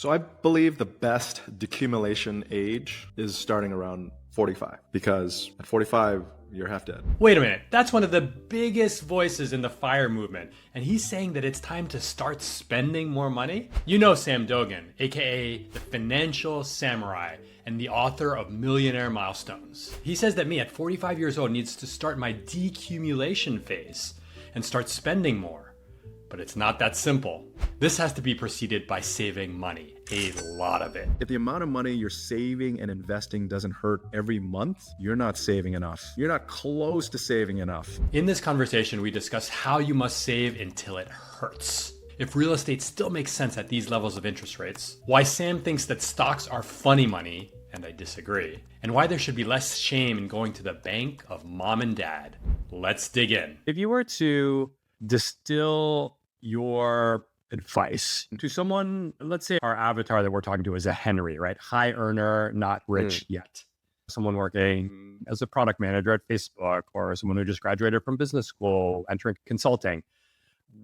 So I believe the best decumulation age is starting around 45, because at 45, you're half dead. Wait a minute, that's one of the biggest voices in the FIRE movement, and he's saying that it's time to start spending more money? You know Sam Dogen, aka the financial samurai and the author of Millionaire Milestones. He says that me at 45 years old needs to start my decumulation phase and start spending more. But it's not that simple. This has to be preceded by saving money, a lot of it. If the amount of money you're saving and investing doesn't hurt every month, you're not saving enough. You're not close to saving enough. In this conversation, we discuss how you must save until it hurts. If real estate still makes sense at these levels of interest rates, why Sam thinks that stocks are funny money, and I disagree, and why there should be less shame in going to the bank of mom and dad. Let's dig in. If you were to distill your advice to someone, let's say our avatar that we're talking to is a Henry, right? High earner, not rich yet. Someone working as a product manager at Facebook, or someone who just graduated from business school, entering consulting.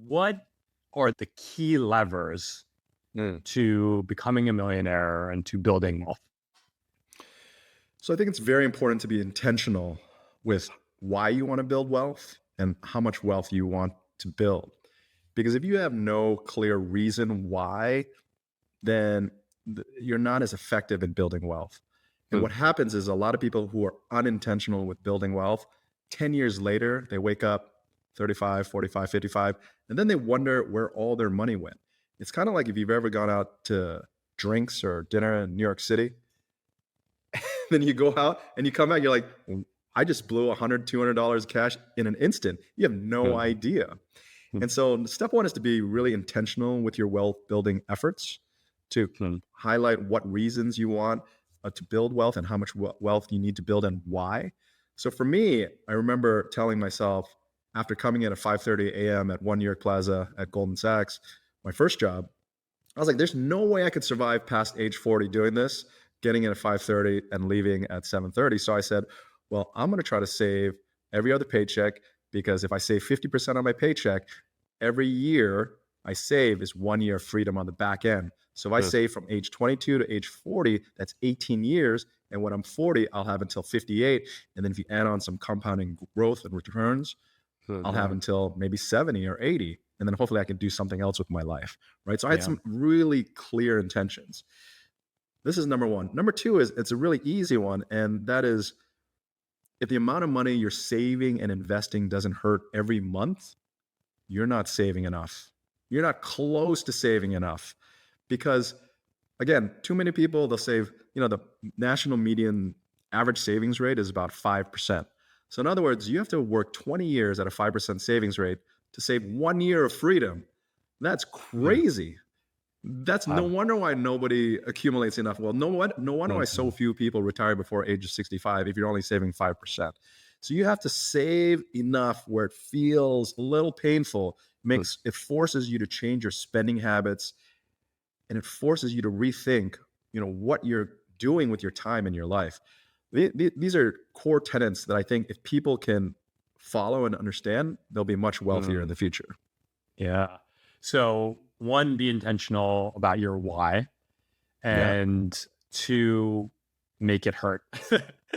What are the key levers to becoming a millionaire and to building wealth? So I think it's very important to be intentional with why you want to build wealth and how much wealth you want to build. Because if you have no clear reason why, then you're not as effective in building wealth. And what happens is a lot of people who are unintentional with building wealth, 10 years later, they wake up 35, 45, 55, and then they wonder where all their money went. It's kind of like if you've ever gone out to drinks or dinner in New York City, then you go out and you come back, you're like, I just blew $100, $200 cash in an instant. You have no idea. And so step one is to be really intentional with your wealth building efforts, to highlight what reasons you want to build wealth and how much wealth you need to build and why. So for me, I remember telling myself after coming in at 5:30 a.m. at One York Plaza at Goldman Sachs, my first job, I was like, there's no way I could survive past age 40 doing this, getting in at 5:30 and leaving at 7:30. So I said, well, I'm going to try to save every other paycheck, because if I save 50% on my paycheck, every year I save is 1 year of freedom on the back end. So if I save from age 22 to age 40, that's 18 years. And when I'm 40, I'll have until 58. And then if you add on some compounding growth and returns, I'll have until maybe 70 or 80. And then hopefully I can do something else with my life, right? So I had some really clear intentions. This is number one. Number two is, it's a really easy one. And that is, if the amount of money you're saving and investing doesn't hurt every month, you're not saving enough. You're not close to saving enough. Because again, too many people, they'll save, the national median average savings rate is about 5%. So in other words, you have to work 20 years at a 5% savings rate to save 1 year of freedom. That's crazy. That's no wonder why nobody accumulates enough. Well, no wonder why so few people retire before age of 65 if you're only saving 5%. So you have to save enough where it feels a little painful. It forces you to change your spending habits, and it forces you to rethink, what you're doing with your time in your life. These are core tenets that I think if people can follow and understand, they'll be much wealthier in the future. Yeah. So one, be intentional about your why, and two, make it hurt.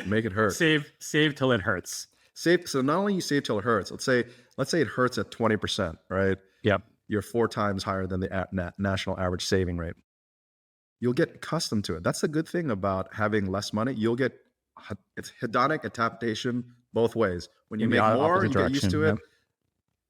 Make it hurt. Save till it hurts. So not only you save till it hurts, let's say it hurts at 20%, right? Yep. You're 4 times higher than the national average saving rate. You'll get accustomed to it. That's the good thing about having less money. It's hedonic adaptation both ways. When you make more, you get used to it.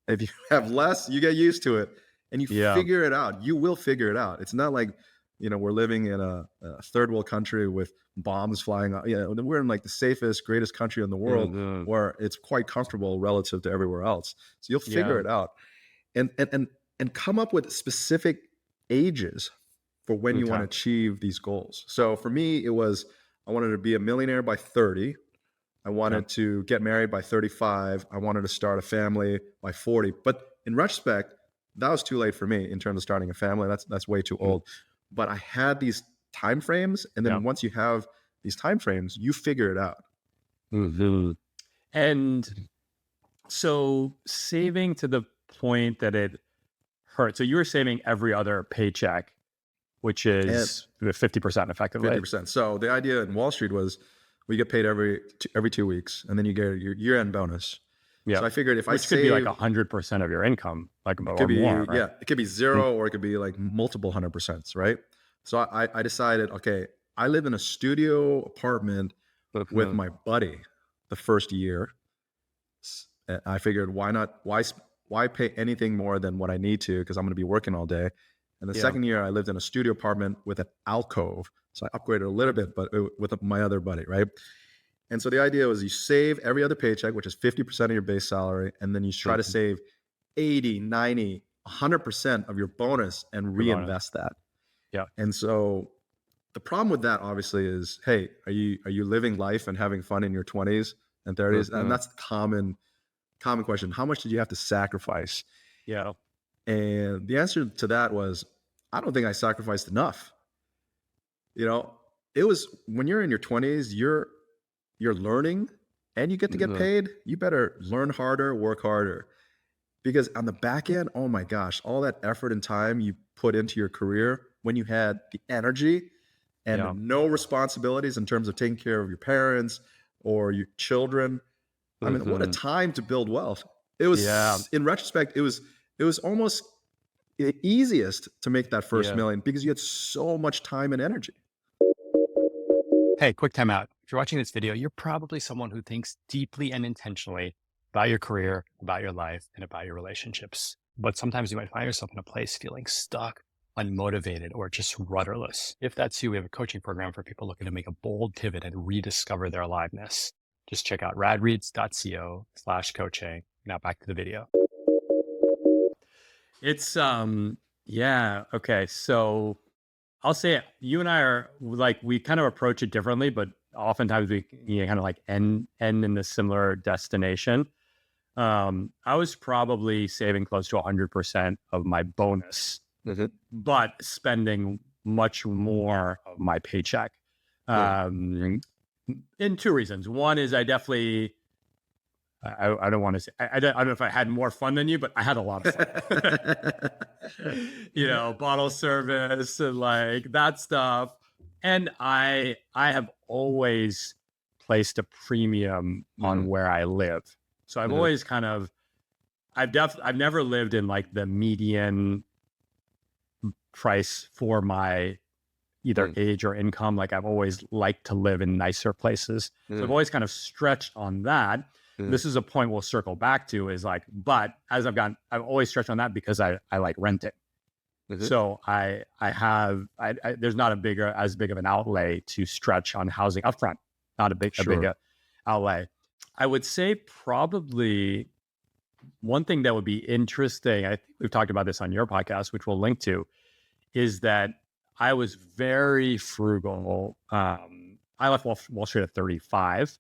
If you have less, you get used to it, and you figure it out. You will figure it out. It's not like, we're living in a third world country with bombs flying out. We're in like the safest, greatest country in the world where it's quite comfortable relative to everywhere else. So you'll figure it out, and come up with specific ages for when you want to achieve these goals. So for me, it was, I wanted to be a millionaire by 30. I wanted to get married by 35. I wanted to start a family by 40. But in retrospect, that was too late for me in terms of starting a family. That's way too old. But I had these time frames, and then once you have these time frames, you figure it out. And so saving to the point that it hurts. So you were saving every other paycheck which is 50% effectively. 50%. So the idea in Wall Street was we get paid every 2 weeks, and then you get your year-end bonus. Yeah. So I figured if I Which could be like 100% of your income, like it or could be more. Right? yeah, it could be zero or it could be like multiple 100%, right? So I decided, okay, I live in a studio apartment with my buddy the first year. I figured why pay anything more than what I need to, because I'm going to be working all day. And the second year I lived in a studio apartment with an alcove. So I upgraded a little bit, but with my other buddy, right? And so the idea was you save every other paycheck, which is 50% of your base salary, and then you try to save 80, 90, 100% of your bonus and reinvest that. Yeah. And so the problem with that obviously is, hey, are you living life and having fun in your 20s and 30s? And that's the common question. How much did you have to sacrifice? Yeah. And the answer to that was, I don't think I sacrificed enough. You know, it was when you're in your 20s, you're learning and you get to get paid. You better learn harder, work harder. Because on the back end, oh my gosh, all that effort and time you put into your career when you had the energy and no responsibilities in terms of taking care of your parents or your children. I mean, what a time to build wealth. It was, in retrospect, it was almost the easiest to make that first million because you had so much time and energy. Hey, quick time out. If you're watching this video, you're probably someone who thinks deeply and intentionally about your career, about your life, and about your relationships. But sometimes you might find yourself in a place feeling stuck, unmotivated, or just rudderless. If that's you, we have a coaching program for people looking to make a bold pivot and rediscover their aliveness. Just check out radreads.co/coaching. Now back to the video. It's, okay. So I'll say you and I are like, we kind of approach it differently, but oftentimes we kind of like end in a similar destination. I was probably saving close to 100% of my bonus, but spending much more of my paycheck. In two reasons. One is I definitely, I don't want to say, I don't know if I had more fun than you, but I had a lot of fun. Bottle service and like that stuff. And I have always placed a premium on where I live. So I've always kind of, I've never lived in like the median price for my either age or income. Like I've always liked to live in nicer places. So I've always kind of stretched on that. This is a point we'll circle back to is like, but as I've always stretched on that because I like renting. So there's not as big of an outlay to stretch on housing upfront, not a big outlay. I would say probably one thing that would be interesting, I think we've talked about this on your podcast, which we'll link to, is that I was very frugal. I left Wall Street at 35.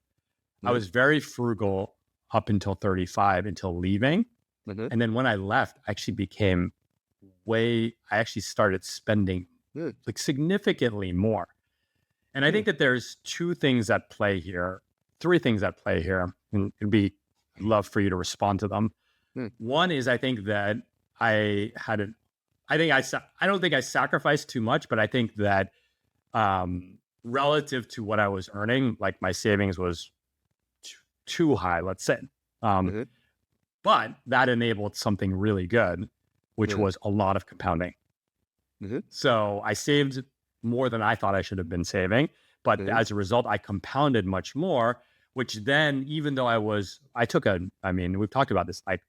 I was very frugal up until 35, until leaving. And then when I left, I actually started spending like significantly more. And I think that there's three things at play here. And I'd love for you to respond to them. One is I think that I don't think I sacrificed too much, but I think that relative to what I was earning, like my savings was too high, let's say. But that enabled something really good, which was a lot of compounding. So I saved more than I thought I should have been saving. But as a result, I compounded much more, which then, even though we've talked about this, like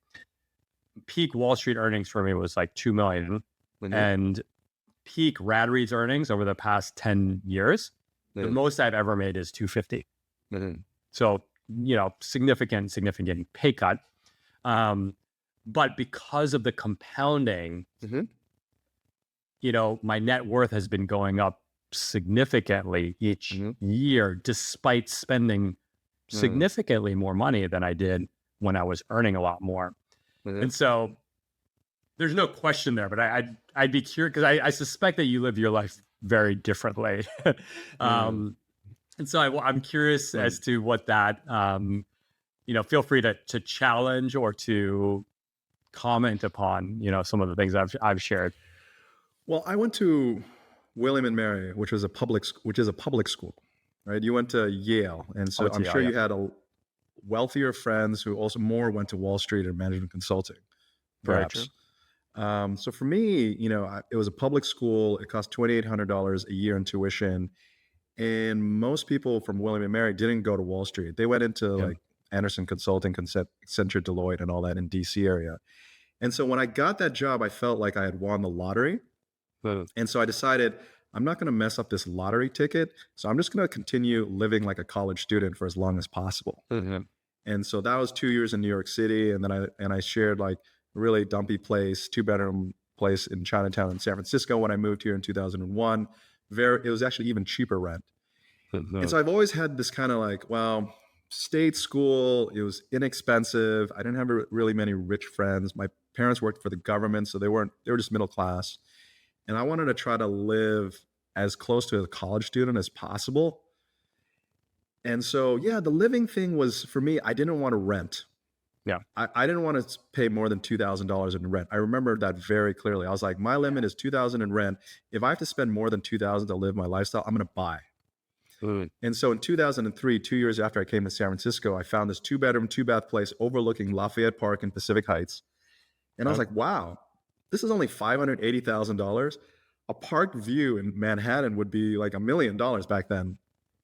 peak Wall Street earnings for me was like 2 million. And peak RadReads earnings over the past 10 years, the most I've ever made is 250. So, significant pay cut. But because of the compounding, my net worth has been going up significantly each year, despite spending significantly more money than I did when I was earning a lot more. And so there's no question there, but I'd be curious because I suspect that you live your life very differently. And so I'm curious as to what that, feel free to challenge or to comment upon, some of the things I've shared. Well, I went to William and Mary, which is a public school, right? You went to Yale, and so went to I'm Yale, sure yeah. you had a wealthier friends who also more went to Wall Street or management consulting, Very true. perhaps. So for me, it was a public school. It cost $2,800 a year in tuition, and most people from William and Mary didn't go to Wall Street. They went into Yeah. like Anderson Consulting, Accenture, Deloitte, and all that in DC area. And so when I got that job, I felt like I had won the lottery. And so I decided I'm not going to mess up this lottery ticket. So I'm just going to continue living like a college student for as long as possible. Mhm. And so that was 2 years in New York City. And then I shared like a really dumpy place, 2-bedroom place in Chinatown in San Francisco when I moved here in 2001. It was actually even cheaper rent. And so I've always had this kind of like, well, state school, it was inexpensive. I didn't have really many rich friends. My parents worked for the government, so they were just middle class. And I wanted to try to live as close to a college student as possible. And so, yeah, the living thing was, for me, I didn't want to rent. Yeah. I didn't want to pay more than $2,000 in rent. I remember that very clearly. I was like, my limit is $2,000 in rent. If I have to spend more than $2,000 to live my lifestyle, I'm going to buy. And so in 2003, 2 years after I came to San Francisco, I found this 2-bedroom, 2-bath place overlooking Lafayette Park in Pacific Heights. And I was like, wow, this is only $580,000. A park view in Manhattan would be like $1 million back then.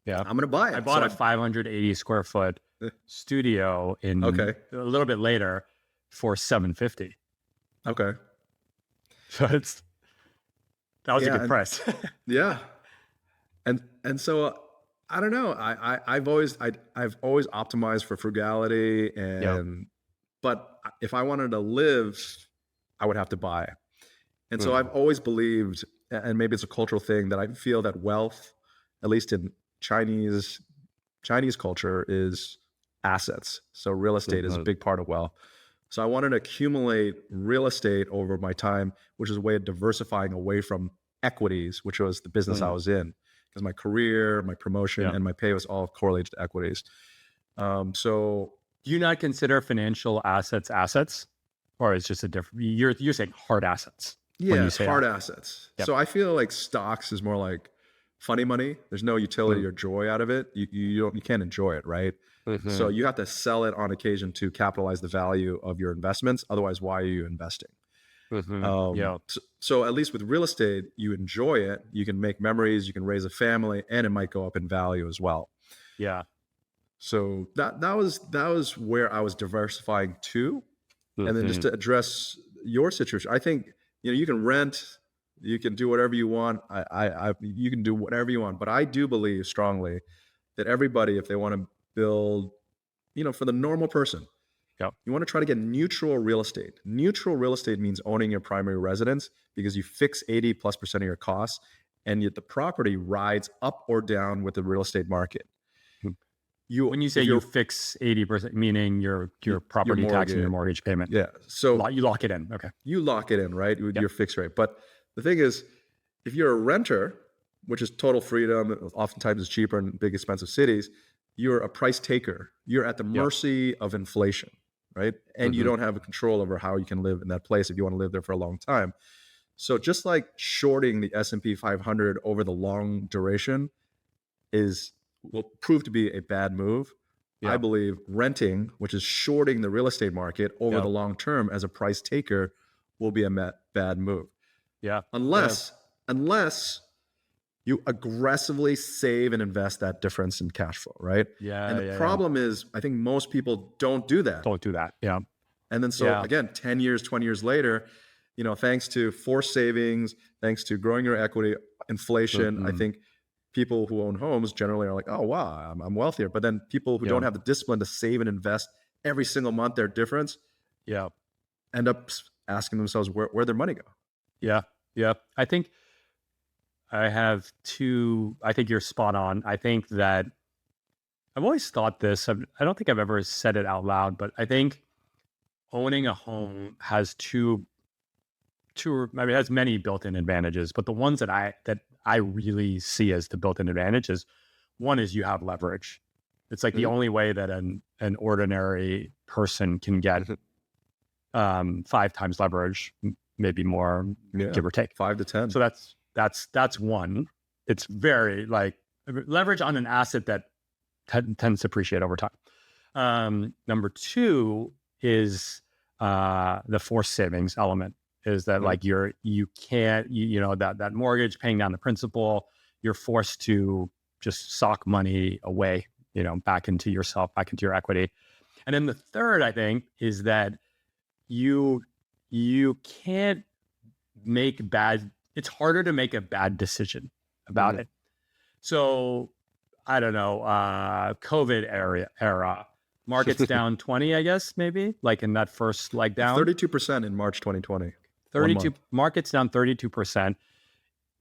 Yeah. I'm going to buy it. I bought a 580 square foot studio in a little bit later for $750. Okay. So that was a good price. Yeah. And so I don't know. I've always optimized for frugality, but if I wanted to live, I would have to buy. And so I've always believed, and maybe it's a cultural thing, that I feel that wealth, at least in Chinese culture, is assets. So real estate is a big part of wealth. So I wanted to accumulate real estate over my time, which is a way of diversifying away from equities, which was the business I was in. Because my career, my promotion, and my pay was all correlated to equities. So do you not consider financial assets, or it's just a different? You're saying hard assets. Yeah, it's hard assets. Yep. So I feel like stocks is more like funny money. There's no utility or joy out of it. You can't enjoy it, right? So you have to sell it on occasion to capitalize the value of your investments. Otherwise, why are you investing? So at least with real estate, you enjoy it. You can make memories. You can raise a family, and it might go up in value as well. Yeah. So that was where I was diversifying to, and then just to address your situation, I think you can rent, you can do whatever you want. You can do whatever you want, but I do believe strongly that everybody, if they want to build, for the normal person. You want to try to get neutral real estate. Neutral real estate means owning your primary residence because you fix 80+% of your costs, and yet the property rides up or down with the real estate market. When you say you fix 80%, meaning your property tax and your mortgage payment. Yeah. So you lock it in. Okay. You lock it in, right? With your fixed rate. But the thing is, if you're a renter, which is total freedom, oftentimes is cheaper in big expensive cities, you're a price taker. You're at the mercy of inflation. Right. And you don't have a control over how you can live in that place if you want to live there for a long time. So just like shorting the S&P 500 over the long duration will prove to be a bad move. I believe renting, which is shorting the real estate market over the long term as a price taker, will be a bad move. Yeah. Unless you aggressively save and invest that difference in cash flow, right? Yeah. And the problem is, I think most people don't do that. Yeah. And then again, 10 years, 20 years later, thanks to forced savings, thanks to growing your equity, inflation, I think people who own homes generally are like, oh, wow, I'm wealthier. But then people who don't have the discipline to save and invest every single month, their difference, end up asking themselves where their money go. Yeah. Yeah. I think you're spot on. I think that I've always thought this. I don't think I've ever said it out loud, but I think owning a home has has many built-in advantages, but the ones that I really see as the built-in advantage is, one is you have leverage. It's like the only way that an ordinary person can get 5 times leverage, maybe more, give or take 5 to 10. So that's That's one. It's very like leverage on an asset that tends to appreciate over time. Number two is the forced savings element. Is that like you can't you know that mortgage, paying down the principal, you're forced to just sock money away, you know, back into yourself, back into your equity. And then the third, I think, is that you can't make bad. It's harder to make a bad decision about it. So I don't know, COVID era, markets down 20, I guess, maybe, like in that first leg down. 32% in March 2020. 32 markets down 32%.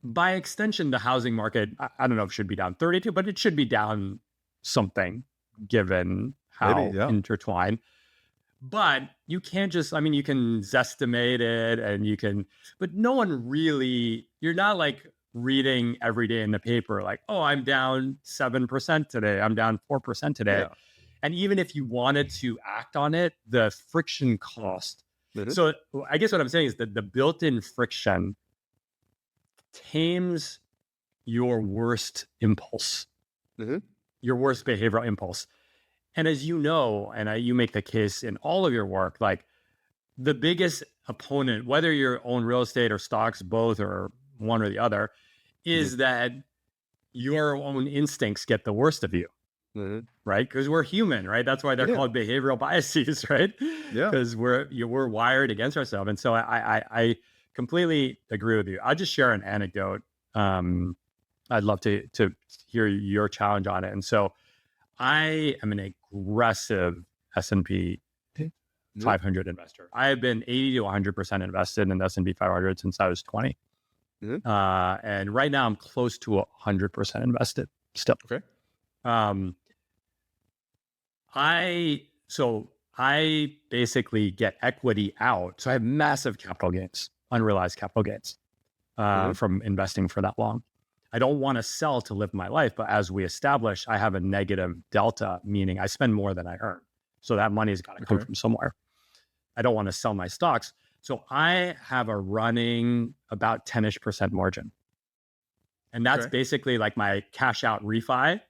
By extension, the housing market, I don't know if it should be down 32, but it should be down something given how intertwined. But you can't just, I mean, you can zestimate it and you can, but no one really, you're not like reading every day in the paper, like, oh, I'm down 7% today. I'm down 4% today. Yeah. And even if you wanted to act on it, the friction cost. So I guess what I'm saying is that the built-in friction tames your worst impulse, your worst behavioral impulse. And as you know, and you make the case in all of your work, like the biggest opponent, whether you own real estate or stocks, both or one or the other, is that your own instincts get the worst of you, right? Because we're human, right? That's why they're called behavioral biases, right? Yeah. Because we're wired against ourselves. And so I completely agree with you. I'll just share an anecdote. I'd love to hear your challenge on it. And so I am an aggressive S&P 500 investor. I have been 80 to 100% invested in the S&P 500 since I was 20. And right now I'm close to 100% invested still. Okay. I basically get equity out. So I have massive capital gains, unrealized capital gains from investing for that long. I don't want to sell to live my life, but as we establish, I have a negative delta, meaning I spend more than I earn. So that money has got to come from somewhere. I don't want to sell my stocks. So I have a running about 10-ish% margin. And that's basically like my cash out refi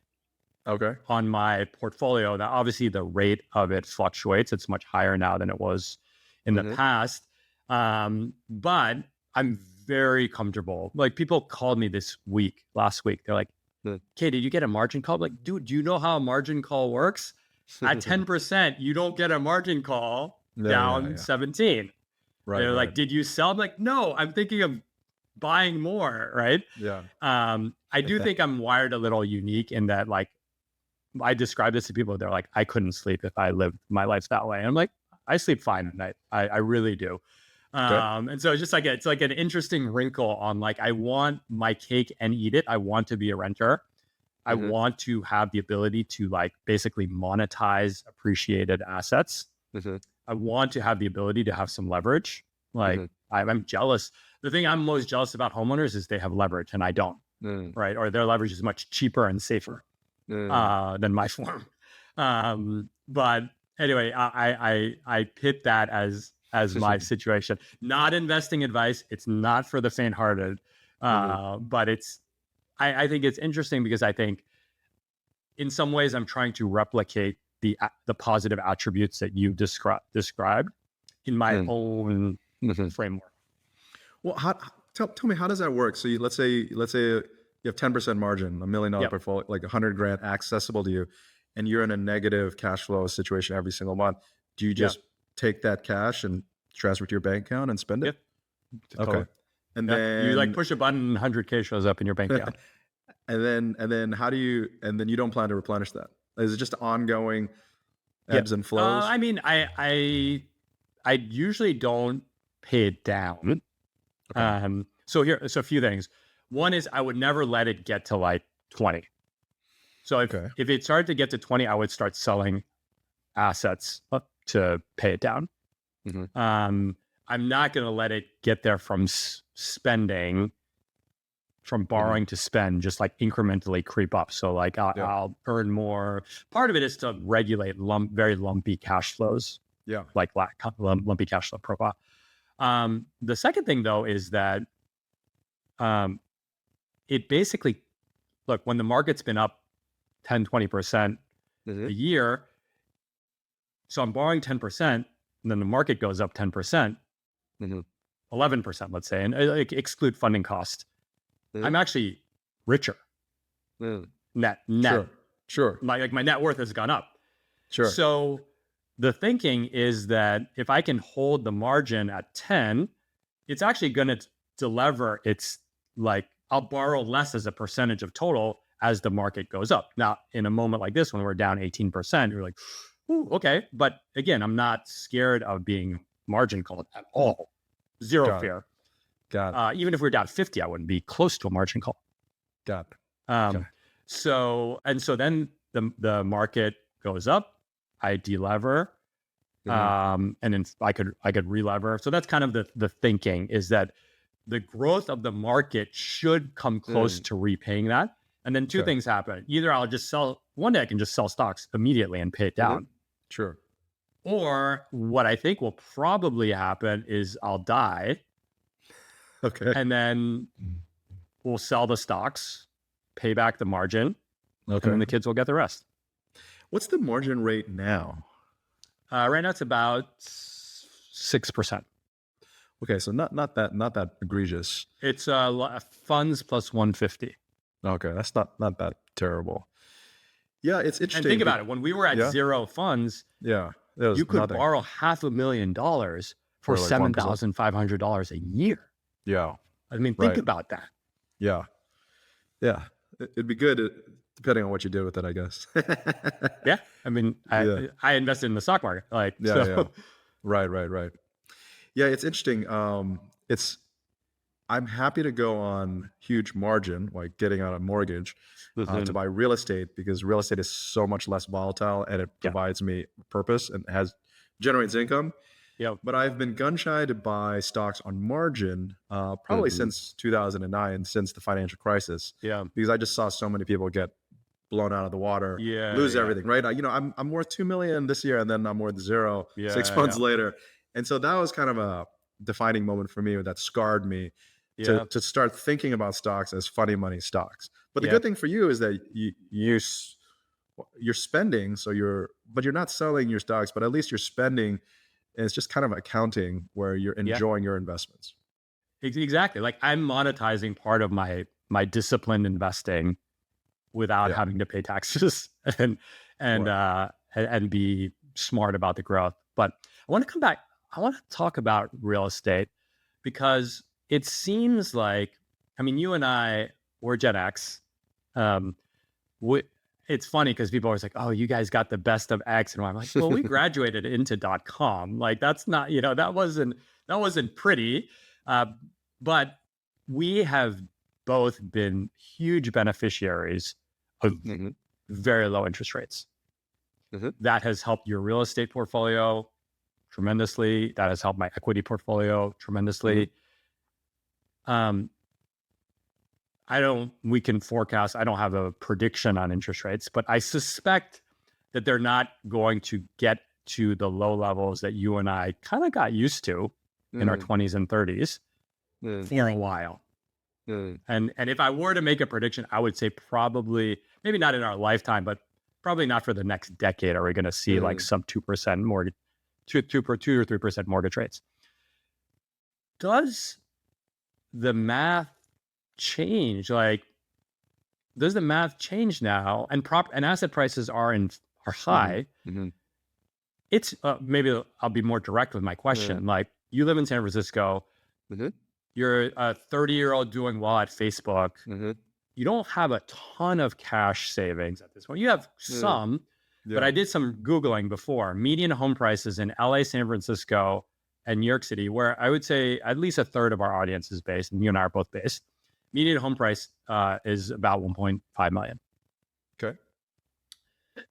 on my portfolio. Now, obviously the rate of it fluctuates. It's much higher now than it was in the past. But I'm very comfortable. Like people called me last week. They're like, "Khe, did you get a margin call?" I'm like, dude, do you know how a margin call works? At 10%, you don't get a margin call down 17. Right. They're like, "Did you sell?" I'm like, "No, I'm thinking of buying more." Right. Yeah. I do think I'm wired a little unique in that, like, I describe this to people. They're like, "I couldn't sleep if I lived my life that way." And I'm like, I sleep fine at night. I really do. And so it's just like it's like an interesting wrinkle on like, I want my cake and eat it. I want to be a renter. I want to have the ability to like basically monetize appreciated assets. I want to have the ability to have some leverage. Like I'm jealous. The thing I'm most jealous about homeowners is they have leverage and I don't, right? Or their leverage is much cheaper and safer than my form. But anyway, I pit that as my situation. Not investing advice. It's not for the faint-hearted. But I think it's interesting because I think in some ways I'm trying to replicate the positive attributes that you described in my own framework. Well, tell me, how does that work? So let's say you have 10% margin, $1 million portfolio, like $100,000 accessible to you, and you're in a negative cash flow situation every single month. Do you just take that cash and transfer it to your bank account and spend it? Totally. Okay. And then you like push a button, 100K shows up in your bank account. and then you don't plan to replenish that? Is it just ongoing ebbs and flows? I mean, I usually don't pay it down. So a few things. One is I would never let it get to like 20. So if it started to get to 20, I would start selling assets to pay it down. I'm not going to let it get there from spending, from borrowing to spend, just like incrementally creep up. So like I'll earn more. Part of it is to regulate very lumpy cash flows. Yeah. Like lumpy cash flow profile. The second thing though is that it basically, look, when the market's been up 10, 20% a year, so I'm borrowing 10%, and then the market goes up 10%, 11%, let's say, and exclude funding cost. I'm actually richer. Net. Sure. My net worth has gone up. Sure. So the thinking is that if I can hold the margin at 10, it's actually going to delever. It's like I'll borrow less as a percentage of total as the market goes up. Now, in a moment like this, when we're down 18%, you're like, ooh, okay. But again, I'm not scared of being margin called at all. Zero fear. Got it. Even if we're down 50, I wouldn't be close to a margin call. Got it. Okay. So then the market goes up, I delever, and then I could relever. So that's kind of the thinking, is that the growth of the market should come close to repaying that. And then two things happen. Either I'll just one day I can just sell stocks immediately and pay it down. Sure. Or what I think will probably happen is I'll die. Okay. And then we'll sell the stocks, pay back the margin, and then the kids will get the rest. What's the margin rate now? Right now it's about 6%. Okay, so not that egregious. It's funds plus 150. Okay, that's not that terrible. Yeah, it's interesting. And think about it. When we were at zero funds, you could borrow $500,000 for like $7,500 a year. Yeah. I mean, think about that. Yeah. It'd be good depending on what you did with it, I guess. Yeah. I mean, I invested in the stock market. Right. Yeah, it's interesting. I'm happy to go on huge margin, like getting out a mortgage to buy real estate, because real estate is so much less volatile and it provides me purpose and generates income. Yeah. But I've been gun shy to buy stocks on margin probably since 2009, since the financial crisis. Yeah. Because I just saw so many people get blown out of the water, lose everything, right? I'm worth 2 million this year, and then I'm worth zero 6 months later. And so that was kind of a defining moment for me that scarred me to start thinking about stocks as funny money stocks. But the good thing for you is that you're spending, but you're not selling your stocks, but at least you're spending, and it's just kind of accounting where you're enjoying your investments. Exactly. Like I'm monetizing part of my disciplined investing without having to pay taxes and be smart about the growth. But I want to come back. I want to talk about real estate, because it seems like, I mean, you and I, we're Gen X. It's funny because people are always like, oh, you guys got the best of X. And I'm like, well, we graduated into .com. Like that's not, that wasn't pretty. But we have both been huge beneficiaries of very low interest rates. That has helped your real estate portfolio tremendously. That has helped my equity portfolio tremendously. We can forecast, I don't have a prediction on interest rates, but I suspect that they're not going to get to the low levels that you and I kind of got used to in our 20s and 30s for a while. And if I were to make a prediction, I would say probably, maybe not in our lifetime, but probably not for the next decade are we going to see like some 2% mortgage, 2 or 3% mortgage rates. Does the math change? Like, does the math change now? And asset prices are high. It's maybe I'll be more direct with my question. Like, you live in San Francisco. You're a 30-year-old doing well at Facebook. You don't have a ton of cash savings at this point. You have some, but I did some Googling before. Median home prices in LA, San Francisco, and New York City, where I would say at least a third of our audience is based, and you and I are both based. Median home price is about 1.5 million. Okay.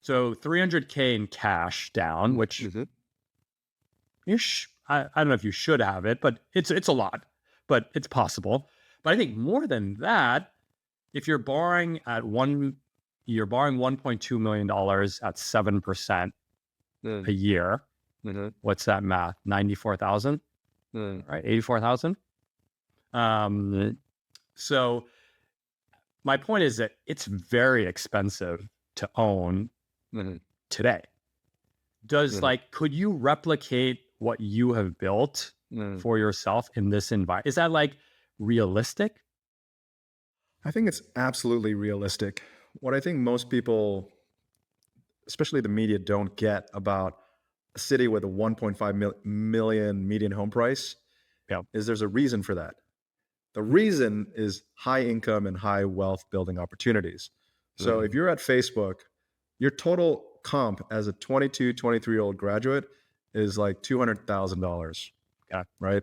So 300K in cash down, which I don't know if you should have it, but it's a lot, but it's possible. But I think more than that, if you're borrowing you're borrowing $1.2 million at 7% a year. What's that math? 94,000, right? 84,000. So my point is that it's very expensive to own today. Does could you replicate what you have built for yourself in this environment? Is that realistic? I think it's absolutely realistic. What I think most people, especially the media, don't get about a city with a 1.5 million median home price is there's a reason for that. The reason is high income and high wealth building opportunities. So if you're at Facebook, your total comp as a 22, 23-year-old graduate is like $200,000, right?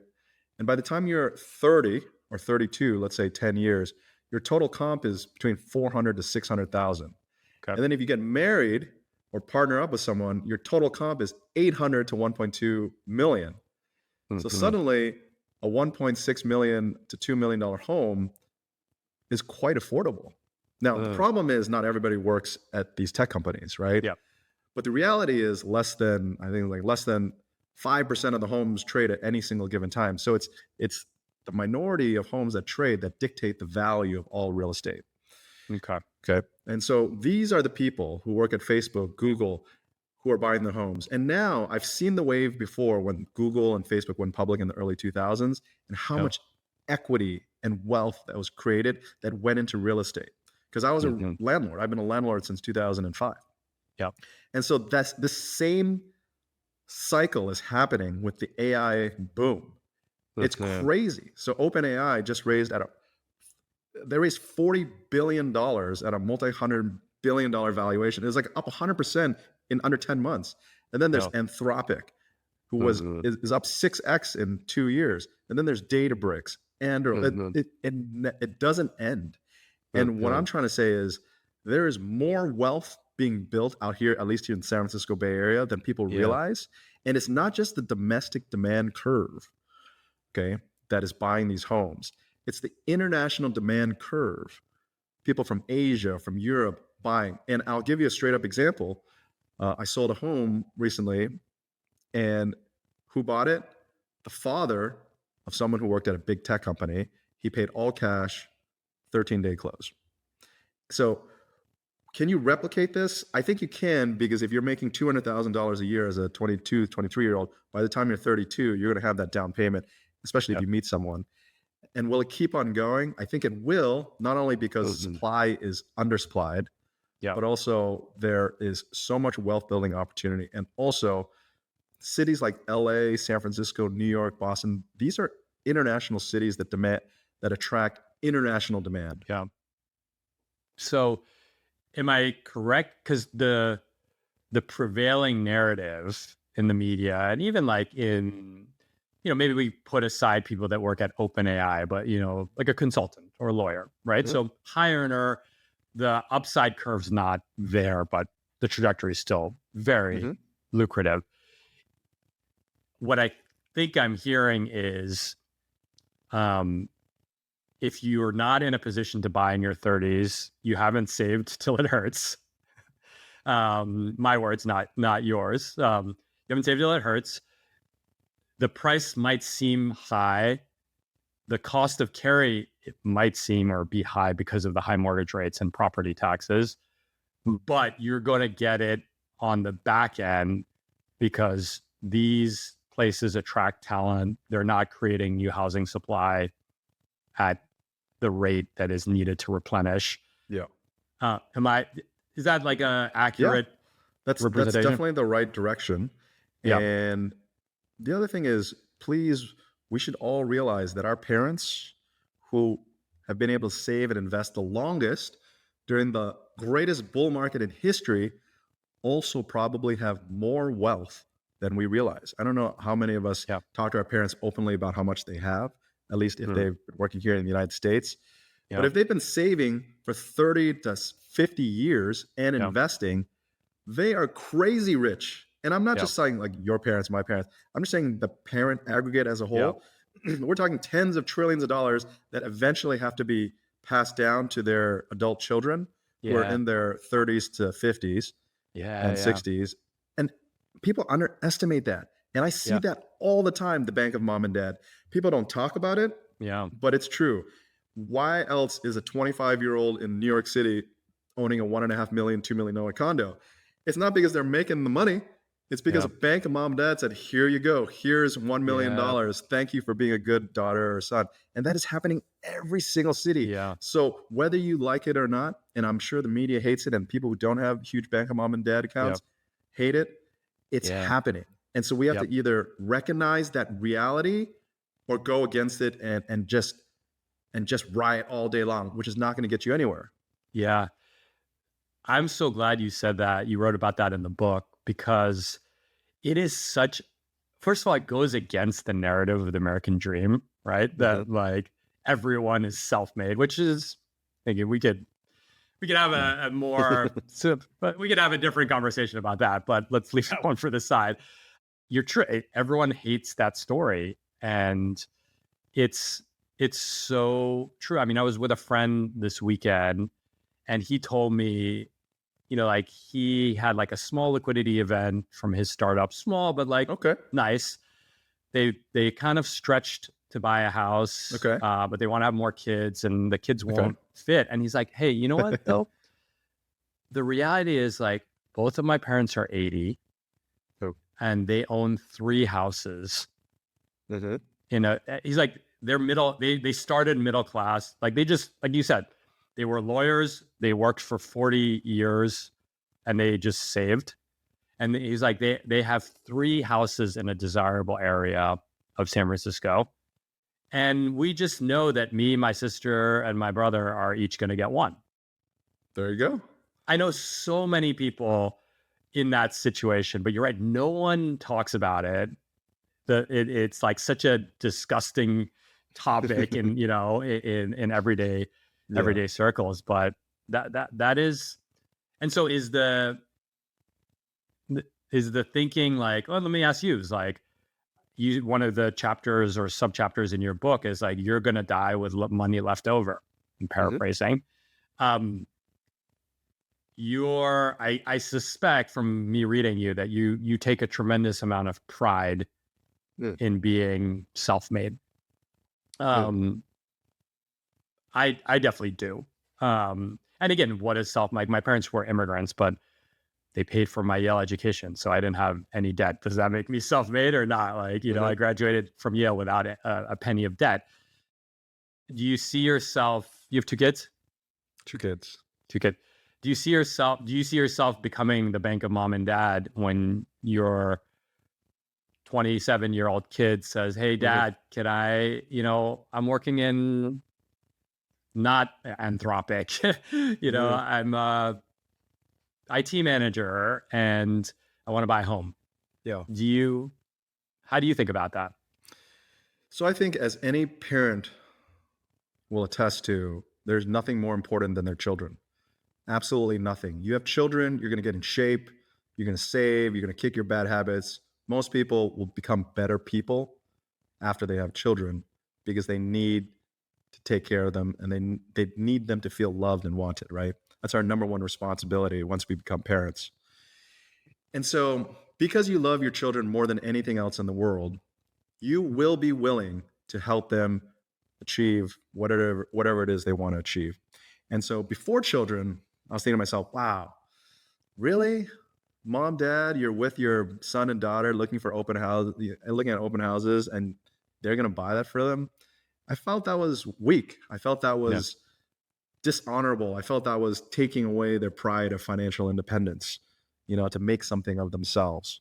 And by the time you're 30 or 32, let's say 10 years, your total comp is between 400 to 600,000. And then if you get married or partner up with someone, your total comp is 800 to 1.2 million. So suddenly a 1.6 million to $2 million home is quite affordable. Now, the problem is not everybody works at these tech companies, right? Yeah. But the reality is less than 5% of the homes trade at any single given time. So it's the minority of homes that trade that dictate the value of all real estate. Okay. And so these are the people who work at Facebook, Google, who are buying the homes. And now I've seen the wave before when Google and Facebook went public in the early 2000s and how much equity and wealth that was created that went into real estate. Because I was a landlord. I've been a landlord since 2005. And so that's the same cycle is happening with the AI boom. It's crazy. So OpenAI just raised they raised $40 billion at a multi-$100 billion valuation. It was like up 100% in under 10 months. And then there's Anthropic, who is up 6x in 2 years. And then there's Databricks. And it doesn't end. And what I'm trying to say is there is more wealth being built out here, at least here in the San Francisco Bay Area, than people realize. And it's not just the domestic demand curve, that is buying these homes. It's the international demand curve. People from Asia, from Europe buying. And I'll give you a straight up example. I sold a home recently, and who bought it? The father of someone who worked at a big tech company. He paid all cash, 13-day close. So can you replicate this? I think you can, because if you're making $200,000 a year as a 22, 23-year-old, by the time you're 32, you're going to have that down payment, especially if you meet someone. And will it keep on going? I think it will, not only because supply is undersupplied, but also there is so much wealth building opportunity. And also cities like LA, San Francisco, New York, Boston, these are international cities that attract international demand. So am I correct? Because the prevailing narrative in the media, and even in, maybe we put aside people that work at OpenAI, but, like a consultant or a lawyer, right? So high earner, the upside curve's not there, but the trajectory is still very lucrative. What I think I'm hearing is, if you're not in a position to buy in your 30s, you haven't saved till it hurts. My words, not yours. You haven't saved till it hurts. The price might seem high. The cost of carry, it might seem or be high because of the high mortgage rates and property taxes, but you're going to get it on the back end because these places attract talent. They're not creating new housing supply at the rate that is needed to replenish. Yeah. Is that a accurate representation? That's definitely the right direction. Yeah. And the other thing is, please, we should all realize that our parents who have been able to save and invest the longest during the greatest bull market in history also probably have more wealth than we realize. I don't know how many of us talk to our parents openly about how much they have, at least if they've been working here in the United States. But if they've been saving for 30 to 50 years and investing, they are crazy rich. And I'm not just saying your parents, my parents. I'm just saying the parent aggregate as a whole. We're talking tens of trillions of dollars that eventually have to be passed down to their adult children who are in their 30s to 50s and 60s. And people underestimate that. And I see that all the time, the bank of mom and dad. People don't talk about it, but it's true. why else is a 25-year-old in New York City owning a $1.5 million, $2 million condo? It's not because they're making the money. It's because Yeah. a bank of mom and dad said, here you go. Here's $1 million. Yeah. Thank you for being a good daughter or son. And that is happening every single city. Yeah. So whether you like it or not, and I'm sure the media hates it and people who don't have huge bank of mom and dad accounts hate it, it's Yeah. happening. And so we have Yep. to either recognize that reality or go against it and just riot all day long, which is not going to get you anywhere. Yeah. I'm so glad you said that. You wrote about that in the book, because it is such, first of all, it goes against the narrative of the American dream, right? That like everyone is self-made, which is, thinking we could have a more, but we could have a different conversation about that, but let's leave that one for the side. You're true. Everyone hates that story. And it's so true. I mean, I was with a friend this weekend and he told me, you know, like he had like a small liquidity event from his startup, small, but like nice. They kind of stretched to buy a house, but they want to have more kids and the kids won't fit. And he's like, hey, you know what though? The reality is like both of my parents are 80 and they own 3 houses. He's like, they're middle, they started middle class. Like they just, like you said, they were lawyers. They worked for 40 years and they just saved. And he's like, they have 3 houses in a desirable area of San Francisco. And we just know that me, my sister, and my brother are each going to get 1. There you go. I know so many people in that situation, but you're right. No one talks about it. It's like such a disgusting topic in, you know, in everyday circles, but that is, and so is the thinking like, oh, let me ask you, is like one of the chapters or sub-chapters in your book is like, you're going to die with money left over. I'm paraphrasing. I suspect from me reading you that you take a tremendous amount of pride in being self-made. I definitely do. And again, what is self-made? My parents were immigrants, but they paid for my Yale education, so I didn't have any debt. Does that make me self-made or not? Like, you know, I graduated from Yale without a penny of debt. Do you see yourself? You have 2 kids? 2 kids. 2 kids. Do you see yourself becoming the bank of mom and dad when your 27-year-old kid says, hey, dad, can I, you know, I'm working in not Anthropic, you know, I'm a IT manager and I want to buy a home. Yeah. How do you think about that? So I think, as any parent will attest to, there's nothing more important than their children. Absolutely nothing. You have children, you're going to get in shape, you're going to save, you're going to kick your bad habits. Most people will become better people after they have children because they need to take care of them and they need them to feel loved and wanted, right? That's our number one responsibility once we become parents. And so, because you love your children more than anything else in the world, you will be willing to help them achieve whatever it is they want to achieve. And so before children, I was thinking to myself, wow, really? Mom, dad, you're with your son and daughter looking at open houses and they're going to buy that for them? I felt that was weak. I felt that was dishonorable. I felt that was taking away their pride of financial independence, you know, to make something of themselves.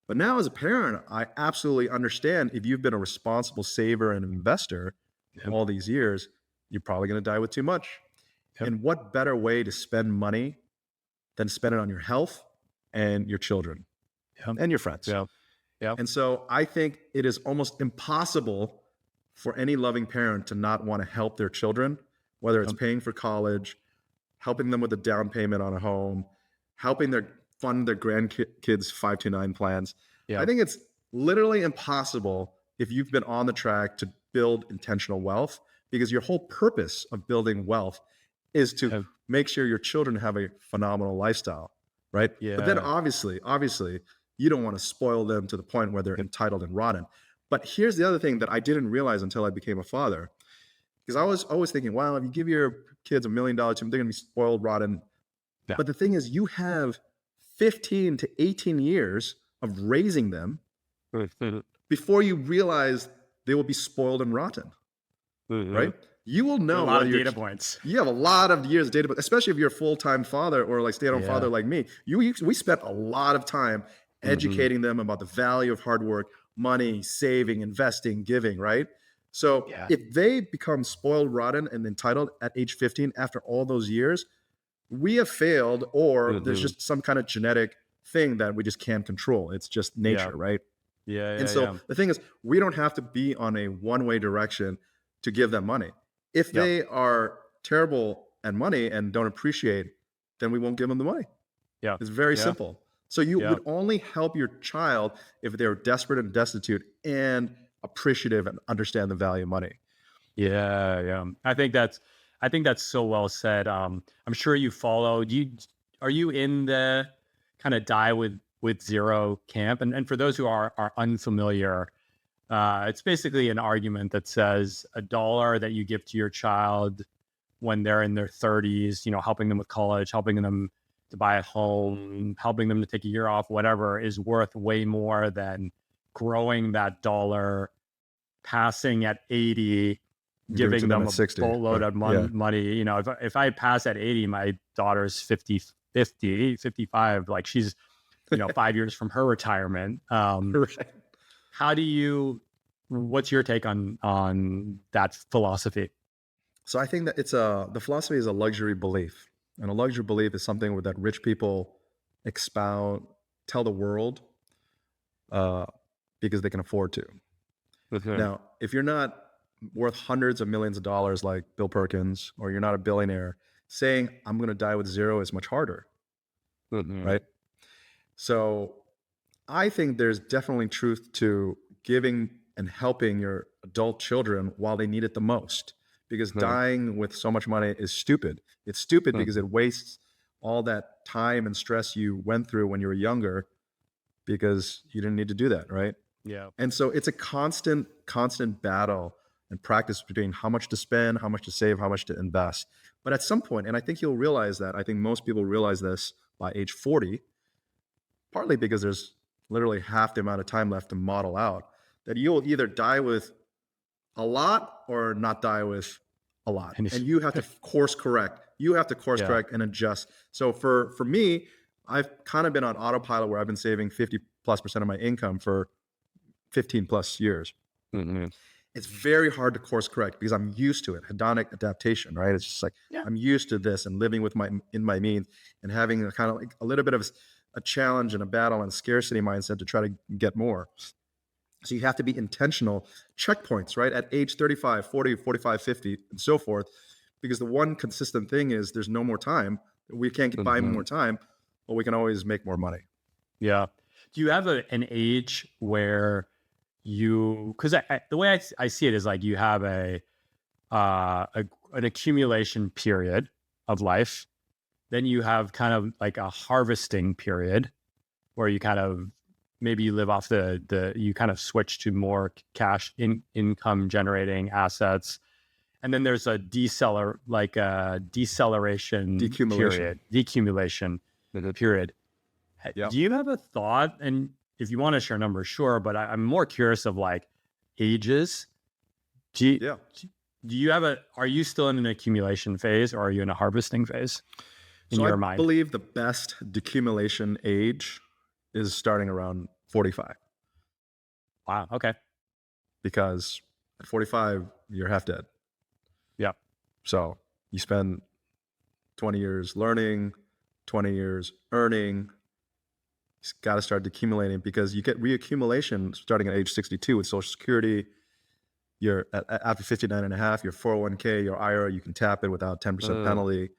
But now as a parent, I absolutely understand, if you've been a responsible saver and investor all these years, you're probably going to die with too much. And what better way to spend money than spend it on your health and your children and your friends? And so I think it is almost impossible for any loving parent to not want to help their children, whether it's paying for college, helping them with a down payment on a home, helping fund their grandkids' 529 plans. I think it's literally impossible if you've been on the track to build intentional wealth, because your whole purpose of building wealth is to make sure your children have a phenomenal lifestyle, right? But then obviously, you don't want to spoil them to the point where they're entitled and rotten. But here's the other thing that I didn't realize until I became a father, Because I was always thinking, wow, if you give your kids $1 million, they're going to be spoiled rotten. Yeah. But the thing is, you have 15 to 18 years of raising them before you realize they will be spoiled and rotten, right? You will know a lot of whether data points. you have a lot of years of data, especially if you're a full-time father or like stay-at-home father like me. We spent a lot of time educating them about the value of hard work, money, saving, investing, giving, right? So if they become spoiled, rotten, and entitled at age 15 after all those years, we have failed, or there's just some kind of genetic thing that we just can't control. It's just nature, right? And so the thing is, we don't have to be on a one-way direction to give them money. If they are terrible at money and don't appreciate, then we won't give them the money. Yeah. It's very simple. So you would only help your child if they're desperate and destitute and appreciative and understand the value of money. Yeah. I think that's so well said. I'm sure you follow. Are you in the kind of die with zero camp? And for those who are unfamiliar, it's basically an argument that says $1 that you give to your child when they're in their 30s, helping them with college, helping them to buy a home, helping them to take a year off, whatever, is worth way more than growing that dollar, passing at 80, giving them a boatload of money. If I pass at 80, my daughter's 55, like she's, 5 years from her retirement. Right. What's your take on that philosophy? So I think that the philosophy is a luxury belief. And a luxury belief is something that rich people expound, tell the world, because they can afford to. Okay. Now, if you're not worth hundreds of millions of dollars like Bill Perkins, or you're not a billionaire, saying I'm going to die with zero is much harder, right? So I think there's definitely truth to giving and helping your adult children while they need it the most, because dying with so much money is stupid. It's stupid because it wastes all that time and stress you went through when you were younger, because you didn't need to do that, right? Yeah. And so it's a constant battle and practice between how much to spend, how much to save, how much to invest. But at some point, and I think you'll realize that, I think most people realize this by age 40, partly because there's literally half the amount of time left to model out, that you'll either die with a lot or not die with a lot. And you have to course correct. You have to course correct and adjust. So for me, I've kind of been on autopilot where I've been saving 50+% of my income for 15 plus years. It's very hard to course correct because I'm used to it. Hedonic adaptation, right? It's just like, I'm used to this and living with in my means and having a kind of like a little bit of a challenge and a battle and scarcity mindset to try to get more. So you have to be intentional checkpoints, right? At age 35, 40, 45, 50, and so forth, because the one consistent thing is there's no more time. We can't buy more time, but we can always make more money. Yeah. Do you have an age where because the way I see it is like you have an accumulation period of life, then you have kind of like a harvesting period where you kind of maybe you live off you kind of switch to more cash income generating assets, and then there's a decumulation period. Yep. Do you have a thought? And if you want to share numbers, sure. But I'm more curious of like ages. Do you are you still in an accumulation phase, or are you in a harvesting phase in your mind? I believe the best decumulation age is starting around 45. Wow. Okay. Because at 45, you're half dead. Yeah. So you spend 20 years learning, 20 years earning. You've got to start decumulating, because you get reaccumulation starting at age 62 with Social Security. You're after 59 and a half, your 401k, your IRA, you can tap it without 10% penalty.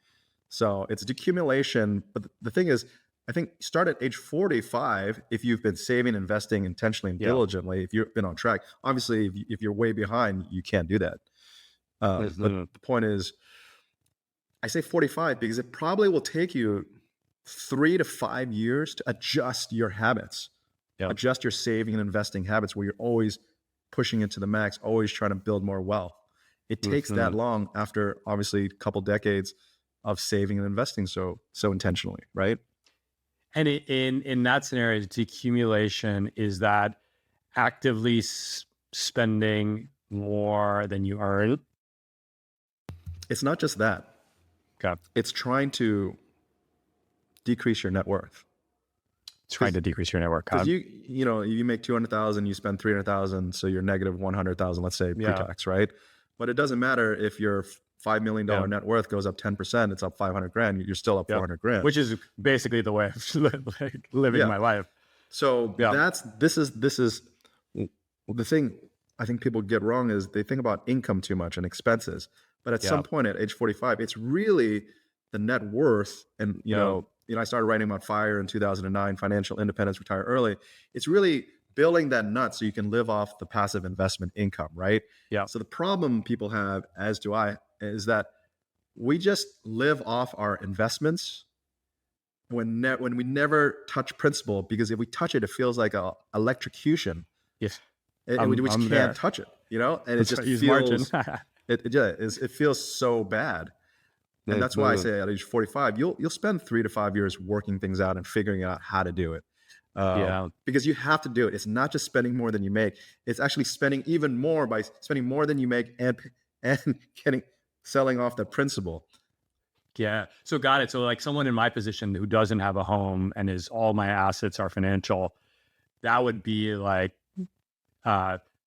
So it's decumulation. But the thing is, I think start at age 45 if you've been saving, investing intentionally and diligently, if you've been on track. Obviously, if you're way behind, you can't do that. But the point is, I say 45 because it probably will take you 3 to 5 years to adjust your habits, adjust your saving and investing habits, where you're always pushing it to the max, always trying to build more wealth. It takes that long after obviously a couple decades of saving and investing so intentionally, right? And in that scenario, decumulation, is that actively spending more than you earn? It's not just that. Okay. It's trying to decrease your net worth. Trying to decrease your net worth. Because you make 200,000, you spend 300,000, so you're negative 100,000, let's say, pre-tax, right? But it doesn't matter if your $5 million net worth goes up 10%, it's up 500 grand, you're still up 400 grand. Which is basically the way of living my life. So this is the thing I think people get wrong is they think about income too much and expenses. But at some point at age 45, it's really the net worth. And, you know, I started writing about FIRE in 2009, financial independence, retire early. It's really building that nut so you can live off the passive investment income, right? Yeah. So the problem people have, as do I, is that we just live off our investments when we never touch principal, because if we touch it, it feels like a electrocution. Yes. We just can't touch it, you know? And it just feels, it feels so bad. And that's why I say at age 45, you'll spend 3 to 5 years working things out and figuring out how to do it. Because you have to do it. It's not just spending more than you make. It's actually spending even more by spending more than you make and selling off the principal. Yeah. So got it. So like someone in my position who doesn't have a home and all my assets are financial, that would be like,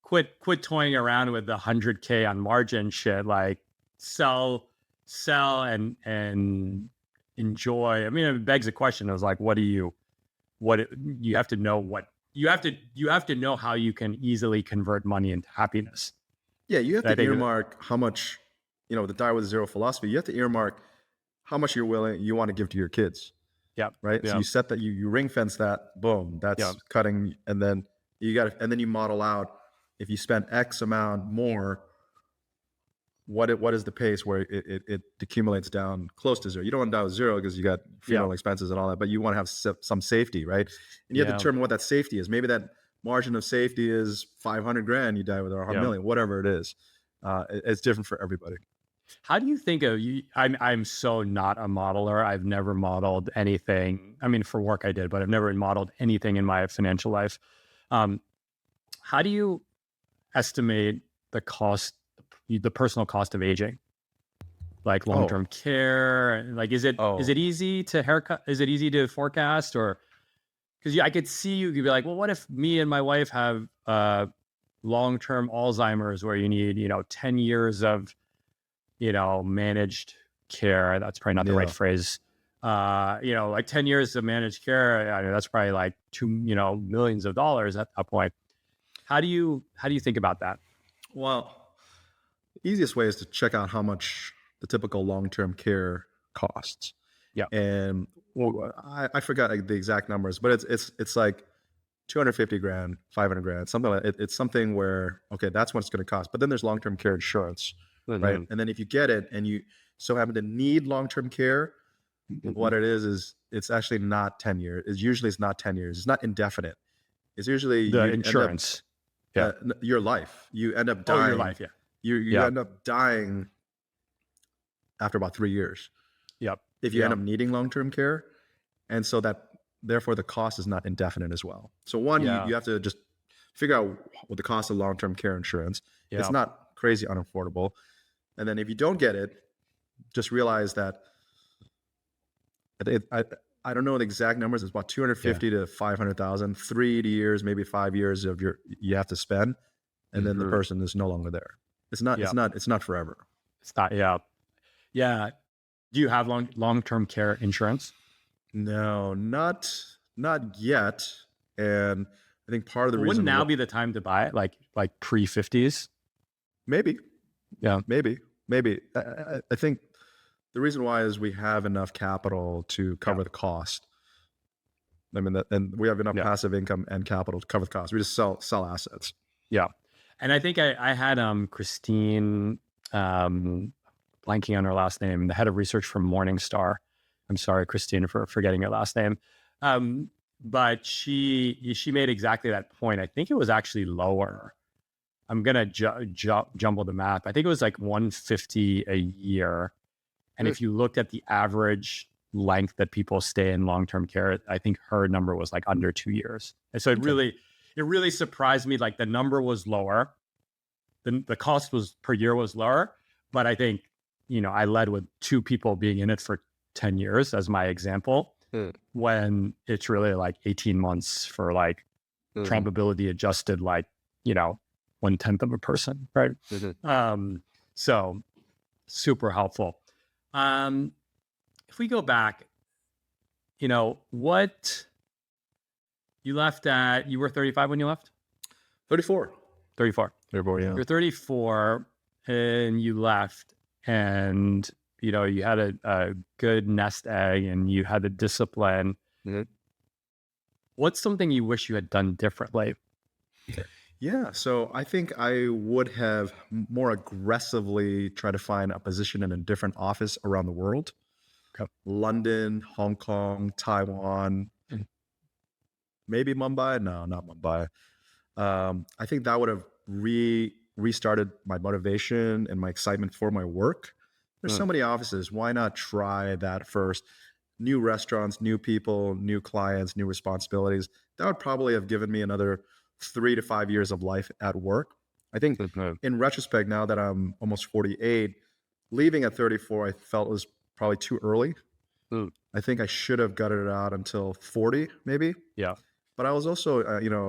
quit toying around with the 100K on margin shit, like sell and enjoy. I mean, it begs the question. It was like, you have to know how you can easily convert money into happiness. Yeah. You have to earmark how much, the Die with Zero philosophy, you have to earmark how much you want to give to your kids. Yeah. Right. Yeah. So you set that, you ring fence that, boom, that's cutting. And then you model out, if you spend X amount more, what is the pace where it accumulates down close to zero? You don't want to die with zero because you got funeral expenses and all that, but you want to have some safety, right? And you have to determine what that safety is. Maybe that margin of safety is 500 grand, you die with, or 100 million, whatever it is. It's different for everybody. How do you think of you? I'm so not a modeler. I've never modeled anything. I mean, for work I did, but I've never modeled anything in my financial life. How do you estimate the cost, the personal cost of aging, like long-term care? Like, is it easy to haircut? Is it easy to forecast? Or because I could see you'd be like, well, what if me and my wife have long-term Alzheimer's where you need 10 years of managed care? That's probably not the right phrase. Like 10 years of managed care. I mean, that's probably like millions of dollars at that point. How do you think about that? Well, the easiest way is to check out how much the typical long-term care costs. Yeah. And I forgot the exact numbers, but it's like 250 grand, 500 grand, something like it. It's something where, okay, that's what it's going to cost. But then there's long-term care insurance, right? And then if you get it and you so happen to need long-term care, what it is it's actually not 10 years. It's not 10 years. It's not indefinite. It's usually the insurance. Your life. You end up dying. Your life, You end up dying after about 3 years. Yep. If you end up needing long-term care. And so therefore the cost is not indefinite as well. So you have to just figure out what the cost of long-term care insurance. Yeah. It's not crazy unaffordable. And then if you don't get it, just realize that I don't know the exact numbers. It's about 250 to 500,000, 3 years, maybe 5 years of you have to spend, and then the person is no longer there. It's not forever. It's not. Yeah. Do you have long-term care insurance? No, not yet. And I think part of the reason wouldn't now be the time to buy it, like pre-50s? Maybe. Yeah. Maybe. I think the reason why is we have enough capital to cover the cost. I mean, and we have enough passive income and capital to cover the cost. We just sell assets. Yeah. And I think I had Christine, blanking on her last name, the head of research from Morningstar. I'm sorry, Christine, for forgetting your last name. But she made exactly that point. I think it was actually lower I'm gonna jumble the math. I think it was like 150 a year. And if you looked at the average length that people stay in long-term care, I think her number was like under 2 years. And so it really surprised me. Like the number was lower, the cost was per year was lower, but I think, I led with 2 people being in it for 10 years as my example, when it's really like 18 months for like probability adjusted, like, 1/10 of a person, right? So super helpful. If we go back, what you left at, you were 35 when you left? 34. 34. 34, yeah. You're 34 and you left, and, you had a good nest egg and you had the discipline. What's something you wish you had done differently? Yeah, so I think I would have more aggressively tried to find a position in a different office around the world. Okay. London, Hong Kong, Taiwan, maybe Mumbai. No, not Mumbai. I think that would have restarted my motivation and my excitement for my work. There's so many offices. Why not try that first? New restaurants, new people, new clients, new responsibilities. That would probably have given me another 3 to 5 years of life at work. I think in retrospect, now that I'm almost 48, leaving at 34, I felt was probably too early. I think I should have gutted it out until 40, maybe. Yeah. But I was also,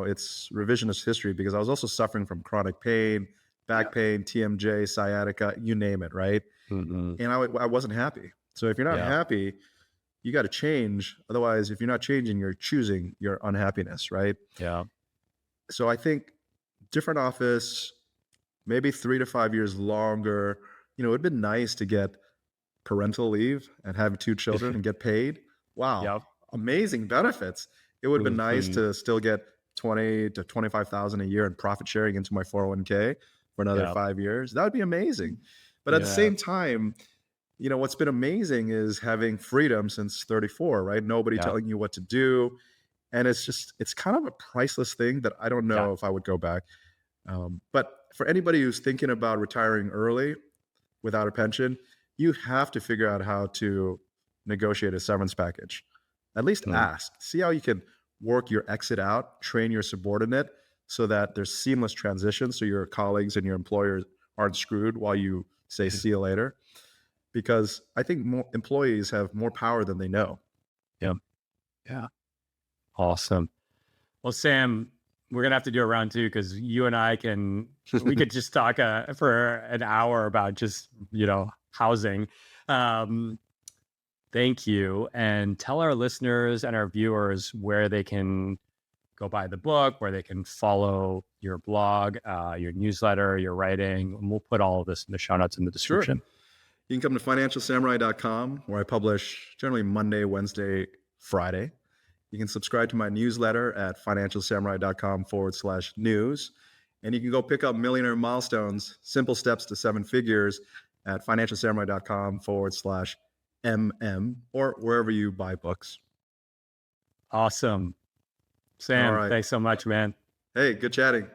it's revisionist history, because I was also suffering from chronic pain, back pain, TMJ, sciatica, you name it, right? And I wasn't happy. So if you're not happy, you got to change. Otherwise, if you're not changing, you're choosing your unhappiness, right? Yeah. So I think different office, maybe 3 to 5 years longer. It'd been nice to get parental leave and have 2 children and get paid. Wow. Amazing benefits. It would have been nice to still get 20 to 25,000 a year in profit sharing into my 401k for another 5 years. That would be amazing. But at the same time, what's been amazing is having freedom since 34, right? Nobody telling you what to do. And it's kind of a priceless thing that I don't know if I would go back. But for anybody who's thinking about retiring early without a pension, you have to figure out how to negotiate a severance package. At least ask. See how you can work your exit out, train your subordinate so that there's seamless transition, so your colleagues and your employers aren't screwed while you say see you later. Because I think more employees have more power than they know. Yeah. Awesome. Well, Sam, we're going to have to do a round 2, because you and I we could just talk for an hour about just, housing. Thank you. And tell our listeners and our viewers where they can go buy the book, where they can follow your blog, your newsletter, your writing. And we'll put all of this in the show notes in the description. Sure. You can come to financialsamurai.com, where I publish generally Monday, Wednesday, Friday. You can subscribe to my newsletter at financialsamurai.com/news. And you can go pick up Millionaire Milestones, Simple Steps to 7 Figures at financialsamurai.com/MM, or wherever you buy books. Awesome. Sam, thanks so much, man. Hey, good chatting.